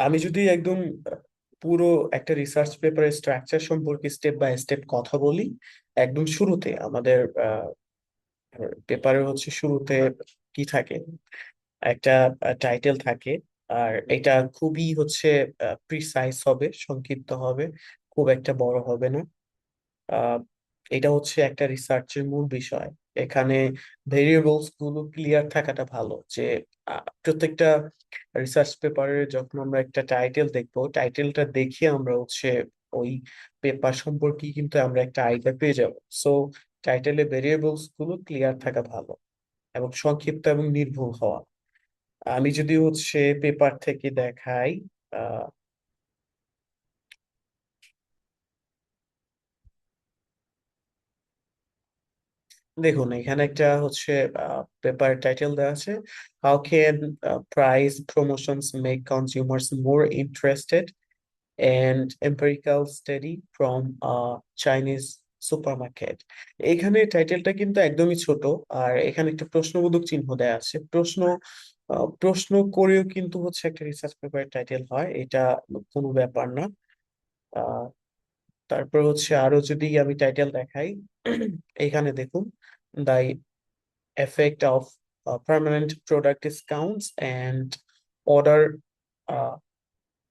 আমি যদি একদম পুরো একটা রিসার্চ পেপারের স্ট্রাকচার সম্পর্কে স্টেপ বাই স্টেপ কথা বলি, একদম শুরুতে আমাদের পেপারের হচ্ছে শুরুতে কি থাকে, একটা টাইটেল থাকে। আর এটা খুবই হচ্ছে প্রিসাইজ হবে, সংক্ষিপ্ত হবে, খুব একটা বড় হবে না। আহ, এটা হচ্ছে একটা রিসার্চের মূল বিষয়। এখানে ভেরিয়েবলস গুলো ক্লিয়ার থাকাটা ভালো, যে প্রত্যেকটা রিসার্চ পেপারে যখন আমরা একটা টাইটেল দেখবো, টাইটেলটা দেখে আমরা হচ্ছে ওই পেপার সম্পর্কে কিন্তু আমরা একটা আইডিয়া পেয়ে যাব। সো টাইটেলে ভেরিয়েবলস গুলো ক্লিয়ার থাকা ভালো, এবং সংক্ষিপ্ত এবং নির্ভুল হওয়া। আমি যদি হচ্ছে পেপার থেকে দেখাই, আহ দেখুন এখানে একটা হচ্ছে পেপার টাইটেল দেওয়া আছে, how can price promotions make consumers more interested, and empirical study from Chinese supermarket. এখানে টাইটেলটা কিন্তু একদমই ছোট, আর এখানে একটা প্রশ্নবোধক চিহ্ন দেওয়া আছে। প্রশ্ন করেও কিন্তু হচ্ছে একটা রিসার্চ পেপারের টাইটেল হয়, এটা কোনো ব্যাপার না। আহ, তারপর হচ্ছে আরো যদি আমি টাইটেল দেখাই, এখানে দেখুন, the effect of permanent product discounts and order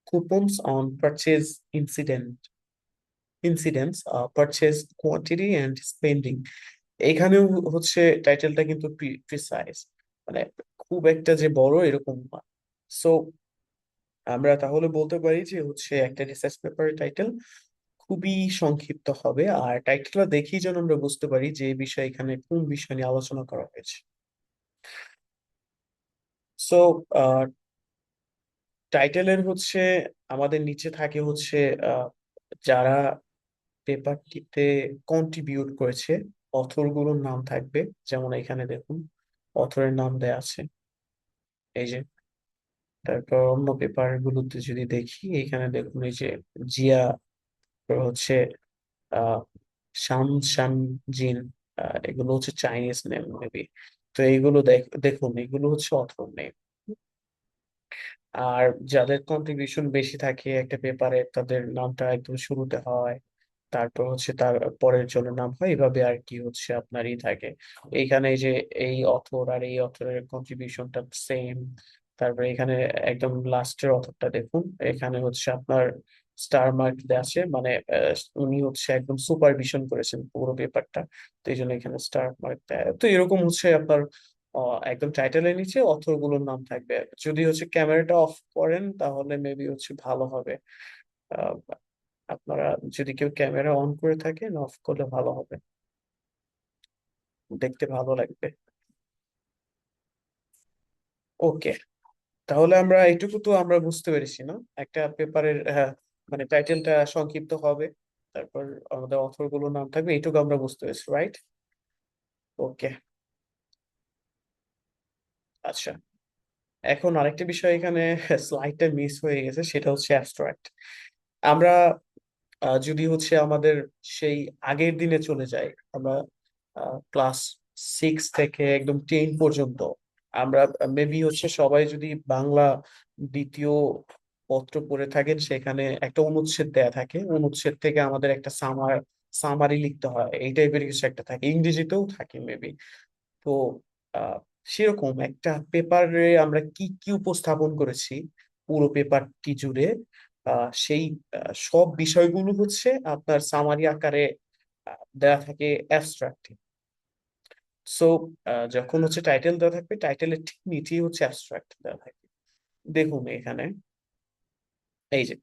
coupons on purchase incidents, purchase quantity and spending। এখানেও হচ্ছে টাইটেলটা কিন্তু প্রিসাইজ, মানে খুব একটা যে বড় এরকম না। সো আমরা তাহলে বলতে পারি যে হচ্ছে একটা রিসার্চ পেপারের টাইটেল খুবই সংক্ষিপ্ত হবে, আর টাইটেলটা দেখেই যেন আমরা বুঝতে পারি যে এই বিষয়ে এখানে কোন বিষয় নিয়ে আলোচনা করা হয়েছে। সো টাইটেলের হচ্ছে আমাদের নিচে থাকে হচ্ছে আহ, যারা পেপারটিতে কন্ট্রিবিউট করেছে, অথর গুলোর নাম থাকবে। যেমন এখানে দেখুন, অথরের নাম দেয়া আছে, এই যে। তারপর অন্য পেপার গুলোতে যদি দেখি, এখানে দেখুন এই যে জিয়া, তারপর হচ্ছে আহ শাম শাম জিন, এগুলো হচ্ছে চাইনিজ নেম মেবি। তো এইগুলো দেখুন, এগুলো হচ্ছে অথর নেম। আর যাদের কন্ট্রিবিউশন বেশি থাকে একটা পেপারে, তাদের নামটা একদম শুরুতে হয়, তারপর হচ্ছে তার পরের জনের নাম হয়, এভাবে আর কি হচ্ছে আপনারই থাকে। এইখানে এই যে এই অথর আর এই অথরের কন্ট্রিবিউশনটা সেম। তারপরে এখানে একদম লাস্টের অথরটা দেখুন, এখানে হচ্ছে আপনার স্টার মার্ক দেওয়া আছে, মানে উনি হচ্ছে একদম সুপারভিশন করেছেন পুরো পেপারটা, তো এই জন্য এখানে স্টার মার্ক দেয়। তো এরকম হচ্ছে আপনার একদম টাইটেলের নিচে অথর গুলোর নাম থাকবে। যদি হচ্ছে ক্যামেরাটা অফ করেন তাহলে মেবি হচ্ছে ভালো হবে। আহ, আপনারা যদি কেউ ক্যামেরা অন করে থাকেন, অফ করলে ভালো হবে, দেখতে ভালো লাগবে। ওকে, তাহলে আমরা এইটুকু তো আমরা বুঝতে পেরেছি না, একটা পেপারের মানে টাইটেলটা সংক্ষিপ্ত হবে, তারপর আমাদের অথর গুলোর নাম থাকবে, এইটুকু আমরা বুঝতে পেরেছি, রাইট? ওকে, আচ্ছা। এখন আরেকটা বিষয় এখানে স্লাইডটা মিস হয়ে গেছে, সেটা হচ্ছে অ্যাবস্ট্রাক্ট। আমরা যদি হচ্ছে আমাদের সেই আগের দিনে চলে যাই, আমরা ক্লাস 6 থেকে একদম 10 পর্যন্ত, আমরা মেবি হচ্ছে সবাই যদি বাংলা দ্বিতীয় পত্র পড়ে থাকেন, সেখানে একটা অনুচ্ছেদ দেয়া থাকে, অনুচ্ছেদ থেকে আমাদের একটা সামারি লিখতে হয়, এই টাইপের কিছু একটা থাকে, ইংরেজিতেও থাকে মেবি। তো আহ, সেরকম একটা পেপারে আমরা কি কি উপস্থাপন করেছি পুরো পেপারটি জুড়ে, সেই সব বিষয়গুলো হচ্ছে আপনার সামারি আকারে দেওয়া থাকে অ্যাবস্ট্রাক্টে। সো যখন হচ্ছে টাইটেল দেওয়া থাকবে, টাইটেলের ঠিক নিচেই হচ্ছে অ্যাবস্ট্রাক্ট দেওয়া থাকবে। দেখুন এখানে, এই যে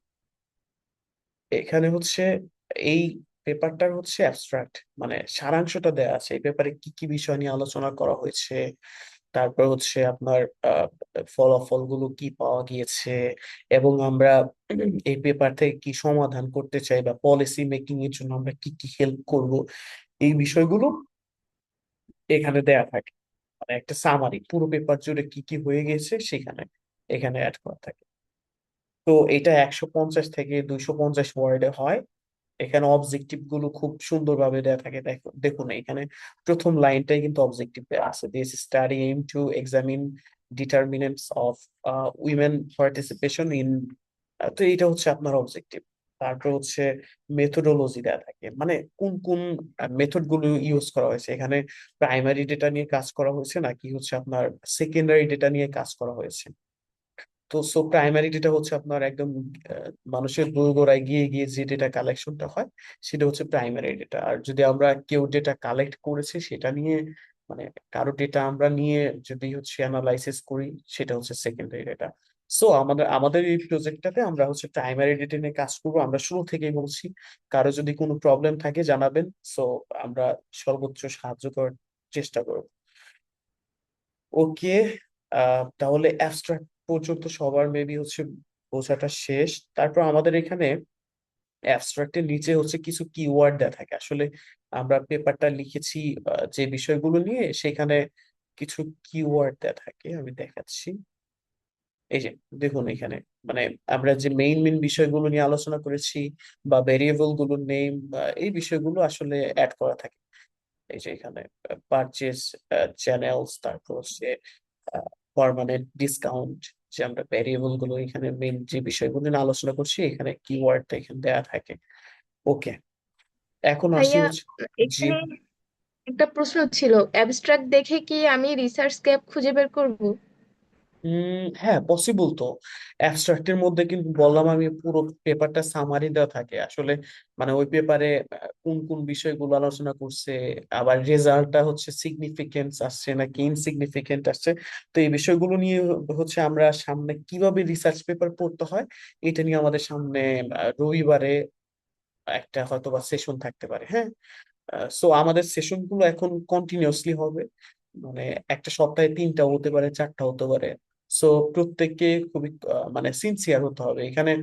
এখানে হচ্ছে এই পেপারটার হচ্ছে অ্যাবস্ট্রাক্ট, মানে সারাংশটা দেওয়া আছে, এই পেপারে কি কি বিষয় নিয়ে আলোচনা করা হয়েছে, তারপর হচ্ছে আপনার ফলাফল গুলো কি পাওয়া গিয়েছে, এবং আমরা এই পেপার থেকে কি সমাধান করতে চাই, বা পলিসি মেকিং এর জন্য আমরা কি কি হেল্প করব, এই বিষয়গুলো এখানে দেয়া থাকে। মানে একটা সামারি পুরো পেপার জুড়ে কি কি হয়ে গেছে সেখানে এখানে অ্যাড করা থাকে। তো এটা 150 থেকে 250 ওয়ার্ডে হয়। এখানে অবজেক্টিভ গুলো খুব সুন্দরভাবে দেয়া থাকে, দেখুন এখানে প্রথম লাইনটাই কিন্তু অবজেক্টিভ দেওয়া আছে, this study aim to examine determinants of women participation in, তো এইটা হচ্ছে আপনার অবজেক্টিভ। তারপর হচ্ছে মেথোডোলজি দেওয়া থাকে, মানে কোন কোন মেথড গুলো ইউজ করা হয়েছে এখানে, প্রাইমারি ডেটা নিয়ে কাজ করা হয়েছে নাকি হচ্ছে আপনার সেকেন্ডারি ডেটা নিয়ে কাজ করা হয়েছে। তো সো প্রাইমারি ডেটা হচ্ছে আপনার একদম মানুষের দোরগোড়ায় গিয়ে গিয়ে যে ডেটা কালেকশনটা হয় সেটা হচ্ছে প্রাইমারি ডেটা। আর যদি আমরা কেউ ডেটা কালেক্ট করেছে সেটা নিয়ে, মানে কারো ডেটা আমরা নিয়ে যদি হচ্ছে অ্যানালাইসিস করি, সেটা হচ্ছে সেকেন্ডারি ডেটা। সো আমাদের আমাদের এই প্রজেক্টটাতে আমরা হচ্ছে প্রাইমারি ডেটা নিয়ে কাজ করবো, আমরা শুরু থেকেই বলছি। কারো যদি কোনো প্রবলেম থাকে জানাবেন, সো আমরা সর্বোচ্চ সাহায্য করার চেষ্টা করব। ওকে, তাহলে অ্যাবস্ট্রাক্ট পর্যন্ত সবার মেবি হচ্ছে বোঝাটা শেষ। তারপর আমাদের এখানে অ্যাবস্ট্রাক্টের নিচে হচ্ছে কিছু কিওয়ার্ড দেওয়া থাকে আসলে। আমরা পেপারটা লিখেছি যে বিষয়গুলো নিয়ে, সেখানে কিছু কিওয়ার্ড দেওয়া থাকে, আমি দেখাচ্ছি। এই যে দেখুন এখানে, মানে আমরা যে মেইন মেইন বিষয়গুলো নিয়ে আলোচনা করেছি বা ভেরিয়েবল গুলোর নেম, এই বিষয়গুলো আসলে অ্যাড করা থাকে। এই যে এখানে পারচেজ চ্যানেলস, তারপর হচ্ছে পার্মানেন্ট ডিসকাউন্ট, যে আমরা ভ্যারিয়েবল গুলো এখানে মেইন যে বিষয়গুলো নিয়ে আলোচনা করছি এখানে কিওয়ার্ডটা এখানে দেয়া থাকে। ওকে, এখন আসি ভাইয়া, হচ্ছে। জি। এখানে একটা প্রশ্ন ছিল, অ্যাবস্ট্রাক্ট দেখে কি আমি রিসার্চ গ্যাপ খুঁজে বের করব? হ্যাঁ, পসিবল তো। অ্যাবস্ট্রাক্টের মধ্যে কিন্তু বললাম আমি, পুরো পেপারটা সামারি দেওয়া থাকে আসলে, মানে ওই পেপারে কোন কোন বিষয়গুলো আলোচনা করছে, আবার রেজাল্টটা হচ্ছে সিগনিফিকেন্স আসছে নাকি ইনসিগনিফিকেন্ট আসছে। তো এই বিষয়গুলো নিয়ে হচ্ছে আমরা সামনে কিভাবে রিসার্চ পেপার পড়তে হয়, এটা নিয়ে আমাদের সামনে রবিবারে একটা হয়তো বা সেশন থাকতে পারে, হ্যাঁ। সো আমাদের সেশন গুলো এখন কন্টিনিউয়াসলি হবে, মানে একটা সপ্তাহে 3টা হতে পারে, 4টা হতে পারে। সো প্রত্যেককে খুবই মানে সিনসিয়ার হতে হবে এখানে।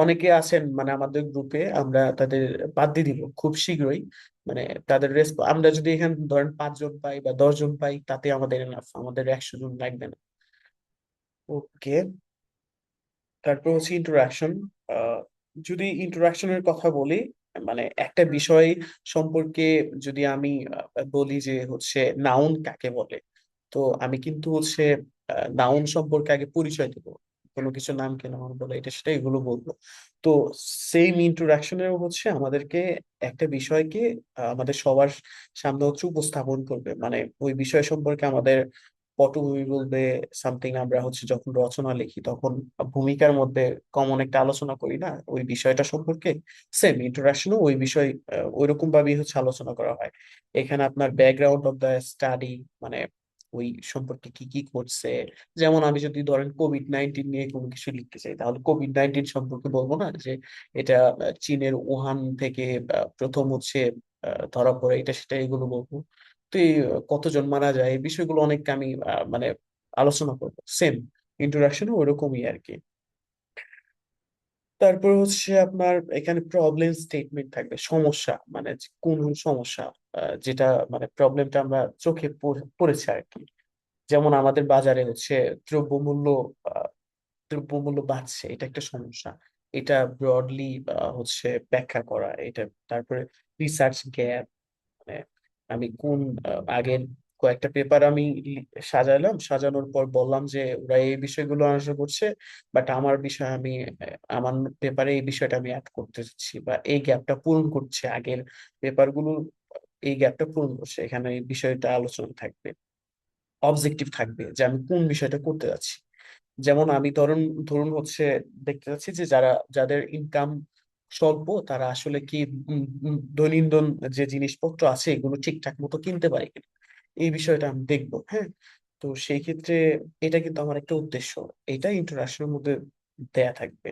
অনেকে আছেন মানে আমাদের গ্রুপে, আমরা তাদের বাদ দিয়ে দিব খুব শীঘ্রই। মানে তাদের আমরা যদি এখানে ধরেন 5 জন পাই বা 10 জন পাই, তাতে আমাদের এনাফ, আমাদের 100 জন লাগবে না। ওকে, তারপর হচ্ছে ইন্টারাকশন। যদি ইন্টারাকশনের কথা বলি, মানে একটা বিষয় সম্পর্কে যদি আমি বলি যে হচ্ছে নাউন কাকে বলে, তো আমি কিন্তু হচ্ছে নাউন সম্পর্কে আগে পরিচয় দেবো, কোনো কিছু নাম কেন নাউন বলে, এটা সেটা এগুলো বলবো। তো সেম ইন্টারাকশনেও হচ্ছে আমাদেরকে একটা বিষয়কে আমাদের সবার সামনে হচ্ছে উপস্থাপন করবে, মানে ওই বিষয় সম্পর্কে আমাদের পটভূমি বলবে সামথিং। আমরা হচ্ছে যখন রচনা লিখি তখন ভূমিকার মধ্যে কমন একটা আলোচনা করি না ওই বিষয়টা সম্পর্কে, সেম ইন্টারাকশনও ওই বিষয় ওইরকম ভাবেই হচ্ছে আলোচনা করা হয়। এখানে আপনার ব্যাকগ্রাউন্ড অফ দ্য স্টাডি, মানে ওই সম্পর্কে কি কি করছে। যেমন আমি যদি ধরেন কোভিড-19 নিয়ে কোনো কিছু লিখতে চাই, তাহলে কোভিড-19 সম্পর্কে বলবো না যে এটা চীনের উহান থেকে প্রথম হচ্ছে ধরা পড়ে, এটা সেটা এগুলো বলবো। তো এই কতজন মারা যায় এই বিষয়গুলো অনেক আমি মানে আলোচনা করবো, সেম ইন্ট্রোডাকশন ওরকমই আর কি। তারপর হচ্ছে আপনার এখানে প্রবলেম স্টেটমেন্ট থাকবে, সমস্যা মানে যে কোন সমস্যা, যেটা মানে প্রবলেমটা আমরা চোখে পড়েছে আর কি। যেমন আমাদের বাজারে হচ্ছে দ্রব্যমূল্য আহ, দ্রব্যমূল্য বাড়ছে, এটা একটা সমস্যা। এটা ব্রডলি হচ্ছে ব্যাখ্যা করা এটা। তারপরে রিসার্চ গ্যাপ, মানে আমি কোন আগের কয়েকটা পেপার আমি সাজালাম, সাজানোর পর বললাম যে ওরা এই বিষয়গুলো আলোচনা করছে, বাট আমার বিষয় আমি আমার পেপারে এই বিষয়টা আমি অ্যাড করতে চাচ্ছি, বা এই গ্যাপটা পূরণ করছে আগের পেপারগুলো, এই গ্যাপটা পূরণ করছে, এখানে এই বিষয়টা আলোচনা থাকবে। অবজেক্টিভ থাকবে যে আমি কোন বিষয়টা করতে যাচ্ছি। যেমন আমি ধরুন ধরুন হচ্ছে দেখতে চাচ্ছি যে যাদের ইনকাম স্বল্প, তারা আসলে কি দৈনন্দিন যে জিনিসপত্র আছে এগুলো ঠিকঠাক মতো কিনতে পারে কিনা, এই বিষয়টা আমি দেখবো, হ্যাঁ। তো সেই ক্ষেত্রে এটা কিন্তু আমার একটা উদ্দেশ্য, এটা ইন্টারাকশনের মধ্যে দেয়া থাকবে।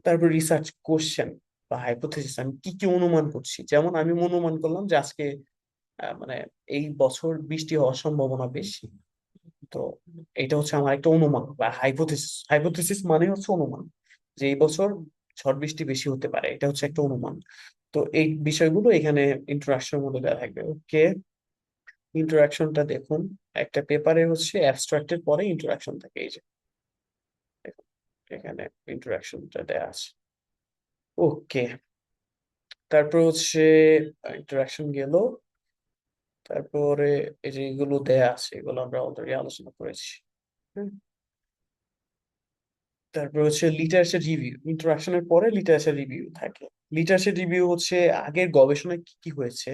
তারপর রিসার্চ কোশ্চেন বা হাইপোথেসিস, আমি কি কি অনুমান করছি, যেমন আমি অনুমান করলাম যে আজকে মানে এই বছর বৃষ্টি হওয়ার সম্ভাবনা বেশি। তো এটা হচ্ছে আমার একটা অনুমান বা হাইপোথেসিস। হাইপোথেসিস মানে হচ্ছে অনুমান, যে এই বছর ঝড় বৃষ্টি বেশি হতে পারে, এটা হচ্ছে একটা অনুমান। তো এই বিষয়গুলো এখানে ইন্টারাকশনের মধ্যে দেওয়া থাকবে। ওকে, ইন্টারাকশনটা দেখুন, একটা পেপারে হচ্ছে অ্যাবস্ট্রাক্টের পরে ইন্টারাকশন থাকে, এই যে দেখুন এখানে ইন্টারাকশনটা দেওয়া আছে। ওকে, তারপর হচ্ছে ইন্টারাকশন গেল। তারপরে এই যে এগুলো দেয়া আছে এগুলো আমরা অলরেডি আলোচনা করেছি। তারপর হচ্ছে লিটারেচার রিভিউ, ইন্টারাকশনের পরে লিটারেচার রিভিউ থাকে। লিটারেচার রিভিউ হচ্ছে আগের গবেষণায় কি কি হয়েছে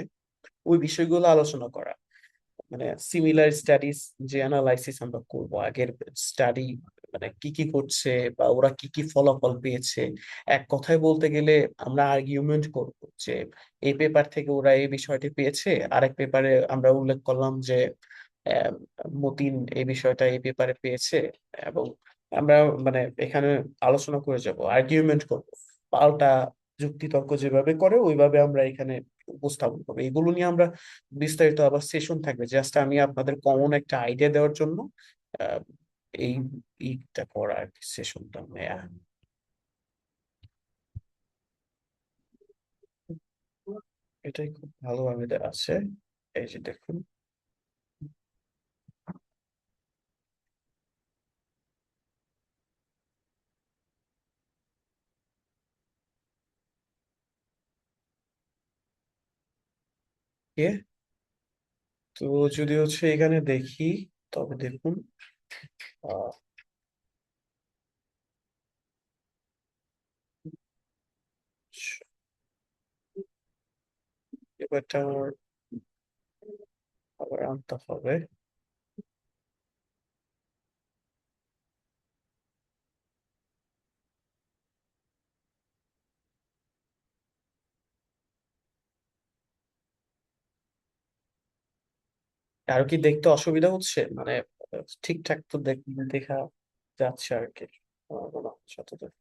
ওই বিষয়গুলো আলোচনা করা, মানে সিমিলার স্টাডিজ, যে অ্যানালাইসিস আমরা করব আগের স্টাডি, মানে কি কি করছে বা ওরা কি কি ফলাফল পেয়েছে। এক কথায় বলতে গেলে আমরা আর্গুমেন্ট করব যে এই পেপার থেকে ওরা এই বিষয়টি পেয়েছে, আরেক পেপারে আমরা উল্লেখ করলাম যে আহ, মতিন এই বিষয়টা এই পেপারে পেয়েছে, এবং আমরা মানে এখানে আলোচনা করে যাব, আর্গুমেন্ট করব, পাল্টা যুক্তিতর্ক যেভাবে করে ওইভাবে আমরা এখানে উপস্থাপন করবো। এগুলো নিয়ে আমরা বিস্তারিত আবার সেশন থাকবে, জাস্ট আমি আপনাদের কমন একটা আইডিয়া দেওয়ার জন্য আহ, এই এইটা করা আর কি, সেশনটা নেয়া। এটাই খুব ভালোভাবে দেওয়া আছে, এই যে দেখুন। এ তো যদি হচ্ছে এখানে দেখি, তবে দেখুন আহ এবারটা আমার আবার আনতে হবে। কারো কি দেখতে অসুবিধা হচ্ছে, মানে ঠিকঠাক তো দেখা যাচ্ছে আর কি, আমার মনে হচ্ছে যতদূর।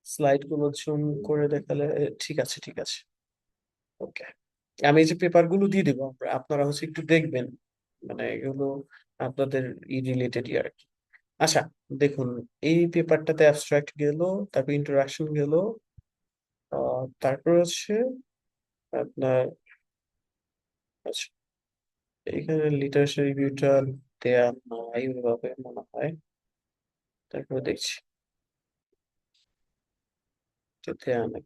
স্লাইড গুলো জুম করে দেখালে ঠিক আছে, ঠিক আছে। ওকে, আমি এই যে পেপার গুলো দিয়ে দিব, আপনারা হচ্ছে একটু দেখবেন, মানে এগুলো আপনাদের রিলেটেড আর কি। আচ্ছা, দেখুন, এই পেপারটাতে অ্যাবস্ট্রাক্ট গেল, তারপর ইন্টারাকশন গেল, তারপর হচ্ছে আপনার, আচ্ছা, এখানে লিটারেচার রিভিউটা দেয়া নাই ওইভাবে মনে হয়। তারপর দেখছি এটা দেয়া নাই।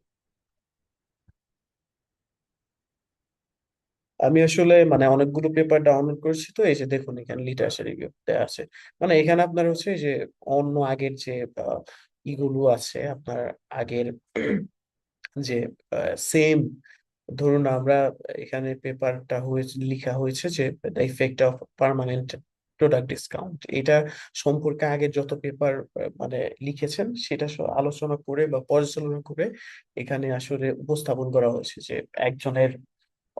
আমি আসলে মানে অনেকগুলো পেপার ডাউনলোড করেছি, তো এই যে দেখুন এখানে লিটারেচার রিভিউ দেওয়া আছে। মানে এখানে আপনার হচ্ছে যে অন্য আগের যে ইগুলো আছে আপনার আগের যে সেম, ধরুন আমরা এখানে পেপারটা হয়েছে, লেখা হয়েছে যে the effect of permanent product discount, এটা সম্পর্কে আগে যত পেপার মানে লিখেছেন সেটা আলোচনা করে বা পর্যালোচনা করে এখানে আসলে উপস্থাপন করা হয়েছে যে একজনের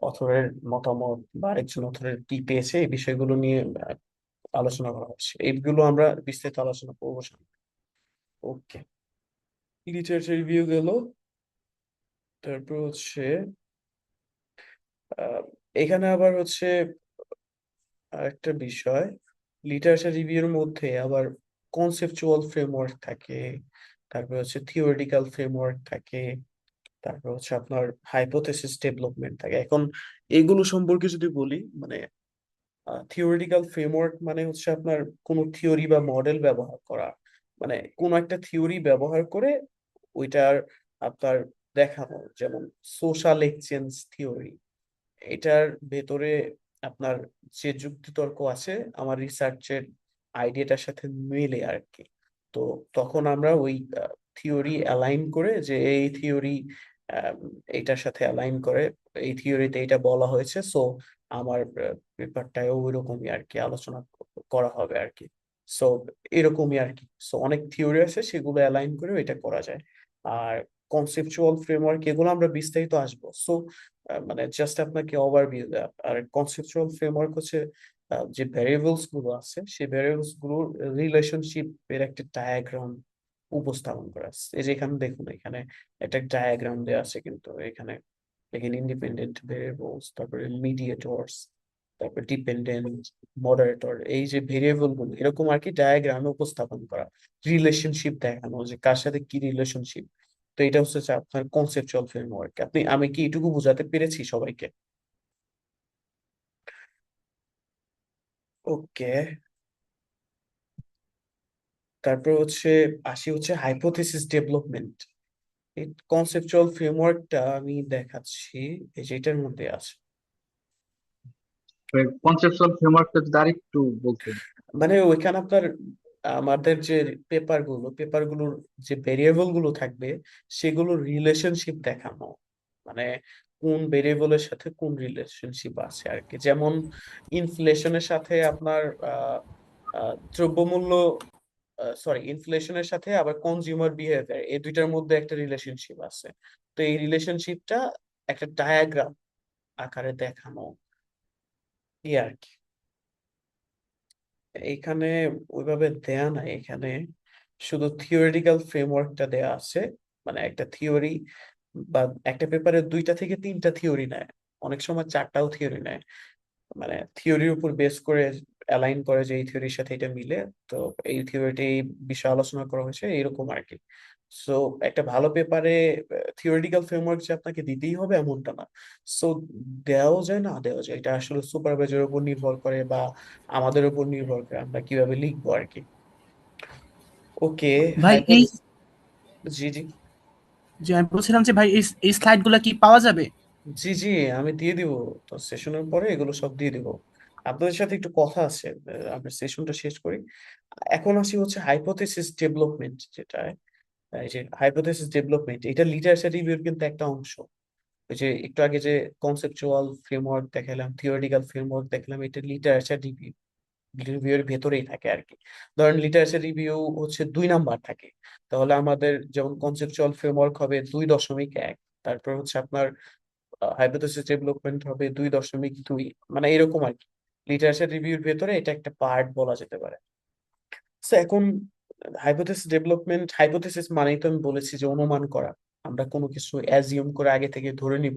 অথরের মতামত বা আরেকজন অথরের কি পেয়েছে এই বিষয়গুলো নিয়ে আলোচনা করা হচ্ছে। এইগুলো আমরা বিস্তারিত আলোচনা করবো সামনে। ওকে, লিটারেচার রিভিউ গেল। তারপর হচ্ছে আহ, এখানে আবার হচ্ছে আরেকটা বিষয়, লিটারেচার রিভিউর মধ্যে আবার কনসেপচুয়াল ফ্রেমওয়ার্ক থাকে, তারপর হচ্ছে থিওরিটিক্যাল ফ্রেমওয়ার্ক থাকে, তারপর হচ্ছে আপনার হাইপোথেসিস ডেভেলপমেন্ট থাকে। এখন এগুলো সম্পর্কে যদি বলি, মানে থিওরিটিক্যাল ফ্রেমওয়ার্ক মানে হচ্ছে আপনার কোনো থিওরি বা মডেল ব্যবহার করা, মানে কোনো একটা থিওরি ব্যবহার করে ওইটার আপনার দেখানো, যেমন সোশ্যাল এক্সচেঞ্জ থিওরি, এটার ভেতরে আপনার যে যুক্তিতর্ক আছে আমার রিসার্চের আইডিয়াটার সাথে মেলে আর কি। তো তখন আমরা ওই থিওরি অ্যালাইন করে যে এই থিওরি এটার সাথে অ্যালাইন করে, এই থিওরিতে এটা বলা হয়েছে, সো আমার পেপারটায় ওই রকমই আর কি আলোচনা করা হবে আর কি। সো এরকমই আর কি, সো অনেক থিওরি আছে সেগুলো অ্যালাইন করে এটা করা যায়। আর কনসেপচুয়াল ফ্রেমওয়ার্ক এগুলো আমরা বিস্তারিত আসবো। সো মানে জাস্ট আপনাকে ওভারভিউ দেওয়া। আর কনসেপচুয়াল ফ্রেমওয়ার্ক হচ্ছে যে ভ্যারিয়েবলস গুলো আছে সেই ভ্যারিয়েবলস গুলোর রিলেশনশিপ এর একটা ডায়াগ্রাম উপস্থাপন করা আছে। এই যে এখানে দেখুন, এখানে একটা ডায়াগ্রাম দেওয়া আছে, কিন্তু এখানে এখানে ইন্ডিপেন্ডেন্ট ভেরিয়েবলস, তারপরে মিডিয়েটরস, তারপর ডিপেন্ডেন্ট, মডারেটর, এই যে ভেরিয়েবল গুলো এরকম আর কি ডায়াগ্রামে উপস্থাপন করা, রিলেশনশিপ দেখানো যে কার সাথে কি রিলেশনশিপ। তো এটা হচ্ছে যে আপনার কনসেপচুয়াল ফ্রেমওয়ার্ক। আমি কি এটুকু বোঝাতে পেরেছি সবাইকে? ওকে, তারপর হচ্ছে আসি হচ্ছে হাইপোথেসিস ডেভেলপমেন্ট। এই কনসেপচুয়াল ফ্রেমওয়ার্কটা আমি দেখাচ্ছি, এই যে এটার মধ্যে আছে। কনসেপচুয়াল ফ্রেমওয়ার্কটা যদি আরেকটু বলতেন। মানে ওইখানে আপনার আমাদের যে পেপারগুলোর যে ভেরিয়েবল গুলো থাকবে সেগুলোর রিলেশনশিপ দেখানো, মানে কোন ভেরিয়েবলের সাথে কোন রিলেশনশিপ আছে আর কি। যেমন ইনফ্লেশনের সাথে আপনার আহ দ্রব্যমূল্য, ইনফ্লেশনের সাথে আবার কনজিউমার বিহেভিয়ার, এই দুইটার মধ্যে একটা রিলেশনশিপ আছে। তো এই রিলেশনশিপটা একটা ডায়াগ্রাম আকারে দেখানো, এই আর কি। এইখানে ওইভাবে দেয়া নাই, এখানে শুধু থিওরিটিক্যাল ফ্রেমওয়ার্কটা দেয়া আছে। মানে একটা থিওরি বা একটা পেপারে 2টা থেকে 3টা থিওরি নেয়, অনেক সময় 4টাও থিওরি নেয়। মানে থিওরির উপর বেস করে অ্যালাইন করে যে এই থিওরির সাথে এটা মিলে, তো এই থিওরিটি এই বিষয়ে আলোচনা করা হয়েছে এরকম আর কি। সো একটা ভালো পেপারে থিওরিটিক্যাল ফ্রেমওয়ার্ক যে আপনাকে দিতেই হবে এমনটা না। সো দেওয়াও যায়, না দেওয়া যায়, এটা আসলে সুপারভাইজারের উপর নির্ভর করে বা আমাদের উপর নির্ভর করে আমরা কিভাবে লিখবো আর কি। ওকে। ভাই এই হাইপোথেসিস। জি জি। যে আমি বলছিলাম যে ভাই এই স্লাইড গুলা কি পাওয়া যাবে? জি জি, আমি দিয়ে দিব। তো সেশনের পরে এগুলো সব দিয়ে দিব। আপনাদের সাথে একটু কথা আছে, আমরা সেশনটা শেষ করি। এখন আসি হচ্ছে হাইপোথেসিস ডেভেলপমেন্ট, যেটা এই যে হাইপোথেসিস ডেভেলপমেন্ট, এটা লিটারেচার রিভিউর কিন্তু একটা অংশ। ওই যে একটু আগে যে কনসেপচুয়াল ফ্রেমওয়ার্ক দেখালাম, থিওরিটিক্যাল ফ্রেমওয়ার্ক দেখালাম, এটা লিটারেচার রিভিউ, রিভিউয়ের ভেতরেই থাকে আর কি। ধরেন লিটারেচার রিভিউ হচ্ছে 2 নাম্বার থাকে, তাহলে আমাদের যেমন কনসেপচুয়াল ফ্রেমওয়ার্ক হবে 2.1, তারপর হচ্ছে আপনার হাইপোথেসিস ডেভেলপমেন্ট হবে 2.2, মানে এরকম আর কি। লিটারেচার রিভিউর ভেতরে এটা একটা পার্ট বলা যেতে পারে। তো এখন হাইপোথেসিস ডেভেলপমেন্ট, হাইপোথেসিস মানেই তো আমি বলেছি যে অনুমান করা। আমরা কোনো কিছু অ্যাজিউম করে আগে থেকে ধরে নিব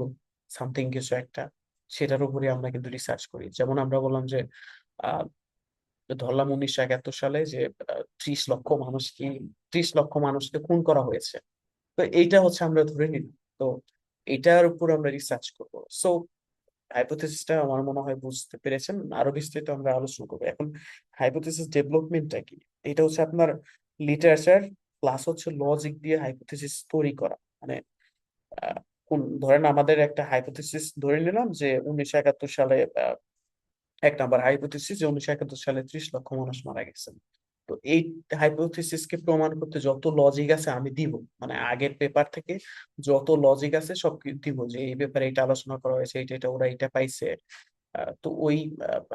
সামথিং কিছু একটা, সেটার উপরে আমরা কিন্তু রিসার্চ করি। যেমন আমরা বললাম যে আহ ধরলাম 1971 সালে যে 30 লক্ষ মানুষকে খুন করা হয়েছে। তো এইটা হচ্ছে আমরা ধরে নিলাম। তো এটার উপর আমরা রিসার্চ করবো। সো হাইপোথেসিসটা আমার মনে হয় বুঝতে পেরেছেন, আরো বিস্তারিত আমরা আলোচনা করবো এখন। হাইপোথেসিস ডেভেলপমেন্টটা কি? এটা হচ্ছে আপনার লিটারেচার প্লাস হচ্ছে লজিক দিয়ে হাইপোথেসিস তৈরি করা। মানে আহ, কোন ধরেন আমাদের একটা হাইপোথেসিস ধরে নিলাম যে 1971 সালে, 1 নাম্বার হাইপোথেসিস যে 1971 সালে 30 লক্ষ মানুষ মারা গেছে। তো এই হাইপোথেসিস কে প্রমাণ করতে যত লজিক আছে আমি দিব, মানে আগের পেপার থেকে যত লজিক আছে সব দিব, যে এই ব্যাপারে এটা আলোচনা করা হয়েছে, এটা এটা ওরা এটা পাইছে। তো ওই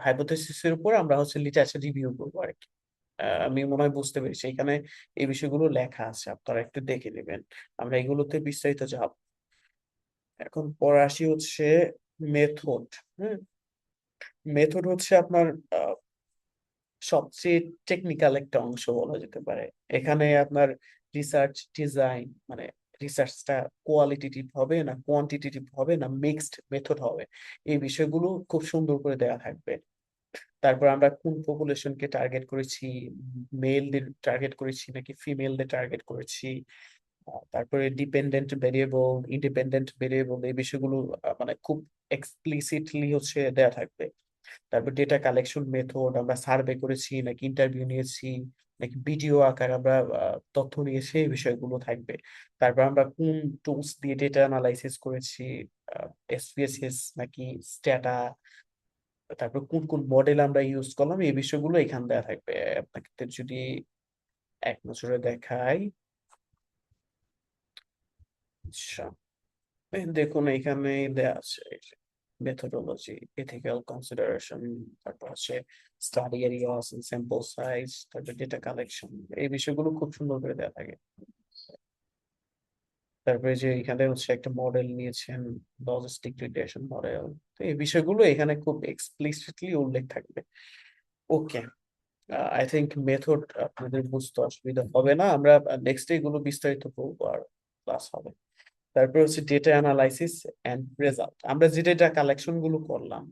হাইপোথেসিস এর উপর আমরা হচ্ছে লিটারেচার রিভিউ করবো আর কি। আমি মনে হয় বুঝতে পেরেছি, এখানে এই বিষয়গুলো লেখা আছে, আপনারা একটু দেখে নেবেন। আমরা এগুলোতে বিস্তারিত যাব। এখন পরে আসি হচ্ছে মেথড। হ্যাঁ, মেথড হচ্ছে আপনার সবচেয়ে টেকনিক্যাল একটা অংশ বলা যেতে পারে। এখানে আপনার রিসার্চ ডিজাইন, মানে রিসার্চটা কোয়ালিটেটিভ হবে না কোয়ান্টিটেটিভ হবে না মিক্সড মেথড হবে, এই বিষয়গুলো খুব সুন্দর করে দেওয়া থাকবে। তারপর আমরা কোন পপুলেশনকে টার্গেট করেছি, মেলদের টার্গেট করেছি নাকি ফিমেলদের টার্গেট করেছি। তারপরে ডিপেন্ডেন্ট ভেরিয়েবল, ইন্ডিপেন্ডেন্ট ভেরিয়েবল, এই বিষয়গুলো মানে খুব এক্সপ্লিসিটলি হচ্ছে দেওয়া থাকবে। তারপর ডেটা কালেকশন মেথড, আমরা সার্ভে করেছি নাকি ইন্টারভিউ নিয়েছি নাকি ভিডিও আকারে আমরা তথ্য নিয়েছি, এই বিষয়গুলো থাকবে। তারপর আমরা কোন টুলস দিয়ে ডেটা অ্যানালাইসিস করেছি, এসপিএসএস নাকি স্ট্যাটা, তারপর কোন কোন মডেল আমরা ইউজ করলাম, এই বিষয়গুলো এখানে দেওয়া থাকবে। আপনাকে যদি এক নজরে দেখাই, আচ্ছা, দেখুন এখানে দেয়া আছে মেথোডোলজি, এথিক্যাল কনসিডারেশন, তারপর হচ্ছে স্টাডি এরিয়াস, স্যাম্পল সাইজ, তারপর ডেটা কালেকশন, এই বিষয়গুলো খুব সুন্দর করে দেওয়া থাকে। তারপরে যে এখানে হচ্ছে একটা মডেল নিয়েছেন, লজিস্টিক রিগ্রেশন মডেল, তো এই বিষয়গুলো এখানে খুব এক্সপ্লিসিটলি উল্লেখ থাকবে। ওকে, আই থিংক মেথড আপনাদের বুঝতে অসুবিধা হবে না, আমরা নেক্সট এগুলো বিস্তারিত পড়বো আর ক্লাস হবে। তারপর হচ্ছে ডেটা অ্যানালাইসিস এন্ড রেজাল্ট, আমরা যে ডেটা কালেকশন গুলো করলাম,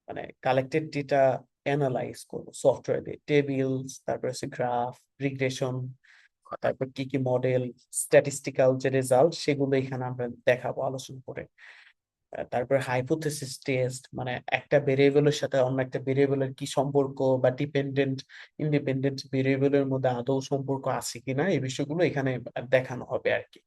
মানে কালেক্টেড ডেটা অ্যানালাইজ করবো সফটওয়্যার দিয়ে, টেবিলস, তারপর হচ্ছে গ্রাফ, রিগ্রেশন, তারপর কি কি মডেল, স্ট্যাটিস্টিক্যাল যে রেজাল্ট সেগুলো এখানে আমরা দেখাবো আলোচনা করে। তারপর হাইপোথেসিস টেস্ট, মানে একটা ভেরিয়েবলের সাথে অন্য একটা ভেরিয়েবলের কি সম্পর্ক, বা ডিপেন্ডেন্ট ইন্ডিপেন্ডেন্ট ভেরিয়েবলের মধ্যে আদৌ সম্পর্ক আছে কিনা, এই বিষয়গুলো এখানে দেখানো হবে আর কি।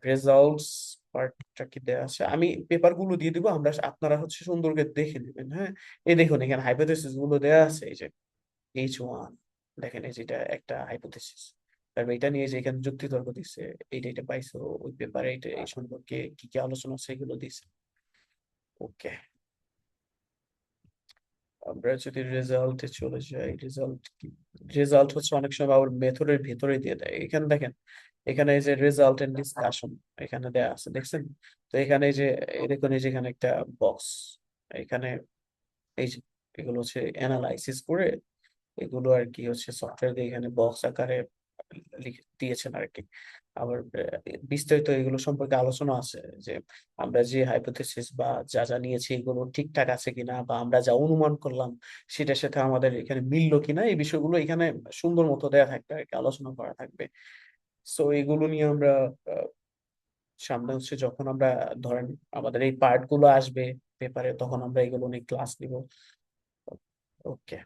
রেজাল্টস পার্টটা কি দেওয়া আছে, আমি পেপার গুলো দিয়ে দিব, আপনারা হচ্ছে সুন্দর করে দেখে নেবেন। হ্যাঁ, এই দেখুন এখানে হাইপোথেসিস গুলো দেওয়া আছে, এই যে H1, দেখেন এই যেটা একটা হাইপোথেসিস, তারপর এটা নিয়ে যে এখানে যুক্তি তর্ক দিচ্ছে, এইটা এটা পাইছো ওই পেপারে, এটা এই সম্পর্কে কি কি আলোচনা সেগুলো দিছে। ওকে, আমরা যদি রেজাল্টে চলে যাই, রেজাল্ট হচ্ছে অনেক সময় আবার মেথডের ভেতরে দিয়ে দেয়। এখানে দেখেন, এখানে এই যে রেজাল্ট এন্ড ডিসকাশন এখানে দেয়া আছে, দেখছেন? তো এখানে এই যে দেখুন, এই যে এখানে একটা বক্স, এখানে এই যে এগুলো হচ্ছে অ্যানালাইসিস করে, এগুলো আর কি হচ্ছে সফটওয়্যার দিয়ে এখানে বক্স আকারে লিখে দিয়েছেন আর কি। আবার বিস্তারিত এগুলো সম্পর্কে আলোচনা আছে, যে আমরা যে হাইপোথেসিস বা যা যা নিয়েছি এগুলো ঠিকঠাক আছে কিনা, বা আমরা যা অনুমান করলাম সেটার সাথে আমাদের এখানে মিললো কিনা, এই বিষয়গুলো এখানে সুন্দর মতো দেয়া থাকবে আর কি, আলোচনা করা থাকবে। সো এগুলো নিয়ে আমরা আহ, সামনে হচ্ছে যখন আমরা ধরেন আমাদের এই পার্ট গুলো আসবে পেপারে, তখন আমরা এগুলো নিয়ে ক্লাস নিব। ওকে,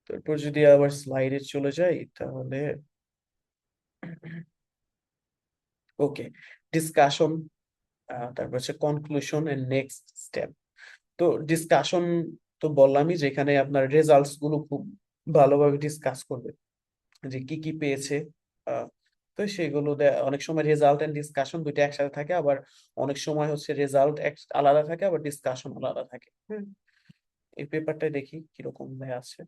তারপর যদি আবার স্লাইডে চলে যাই তাহলে ওকে, ডিসকাশন, তারপর হচ্ছে কনক্লুশন এন্ড নেক্সট স্টেপ। তো ডিসকাশন তো বললামই, যেখানে আপনার রেজাল্টস গুলো খুব ভালোভাবে ডিসকাস করবে, যে কি কি পেয়েছে। আহ, তো সেগুলো অনেক সময় রেজাল্ট এন্ড ডিসকাশন দুইটা একসাথে থাকে, আবার অনেক সময় হচ্ছে রেজাল্ট আলাদা থাকে, আবার ডিসকাশন আলাদা থাকে। হুম, এই পেপারটাই দেখি কিরকম দেয়া আছে।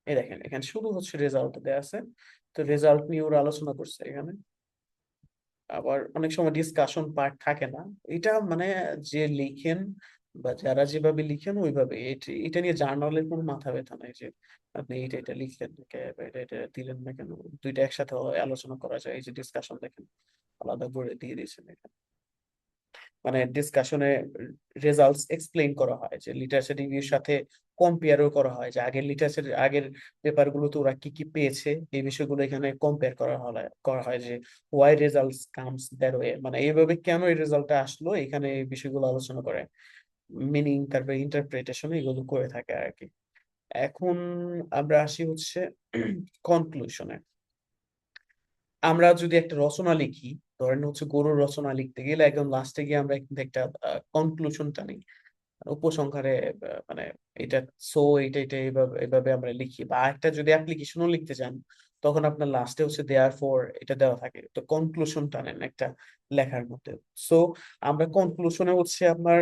এই দেখেন, এখানে শুধু হচ্ছে রেজাল্ট দেয়া আছে, তো রেজাল্ট নিয়ে ওরা আলোচনা করছে এখানে। আবার অনেক সময় ডিসকাশন পার্ট থাকে না, এটা মানে যে লিখেন বা যারা যেভাবে লিখেন ওইভাবে, এটা নিয়ে জার্নালের কোনো মাথা ব্যথা নাই, যে আপনি এটা এটা লিখলেন না কেন, বা এটা এটা দিলেন না কেন, দুইটা একসাথে আলোচনা করা যায়। এই যে ডিসকাশন দেখেন আলাদা করে দিয়ে দিয়েছেন এখানে, মানে ডিসকাশনে রেজাল্টস এক্সপ্লেইন করা হয়, যে লিটারেচার রিভিউর সাথে কম্পেয়ারও করা হয়, যে আগের লিটারেচার আগের পেপার গুলোতে ওরা কি কি পেয়েছে, এই বিষয়গুলো এখানে কম্পেয়ার করা হয় যে why results comes that way, মানে এইভাবে কেন এই রেজাল্টটা আসলো, এখানে এই বিষয়গুলো আলোচনা করে, মিনিং তারপরে ইন্টারপ্রিটেশন এগুলো করে থাকে আর কি। এখন আমরা আসি হচ্ছে কনক্লুশনে। আমরা যদি একটা রচনা লিখি, ধরেন হচ্ছে গরুর রচনা লিখতে গেলে একদম লাস্টে গিয়ে আমরা কিন্তু একটা কনক্লুশন টানি, উপসংহারে মানে এটা, সো এটা এটা এইভাবে এইভাবে আমরা লিখি, বা একটা যদি অ্যাপ্লিকেশনও লিখতে চান, তখন আপনার লাস্টে হচ্ছে দেয়ার ফর এটা দেওয়া থাকে, তো কনক্লুশন টানেন একটা লেখার মধ্যে। সো আমরা কনক্লুশনে হচ্ছে আপনার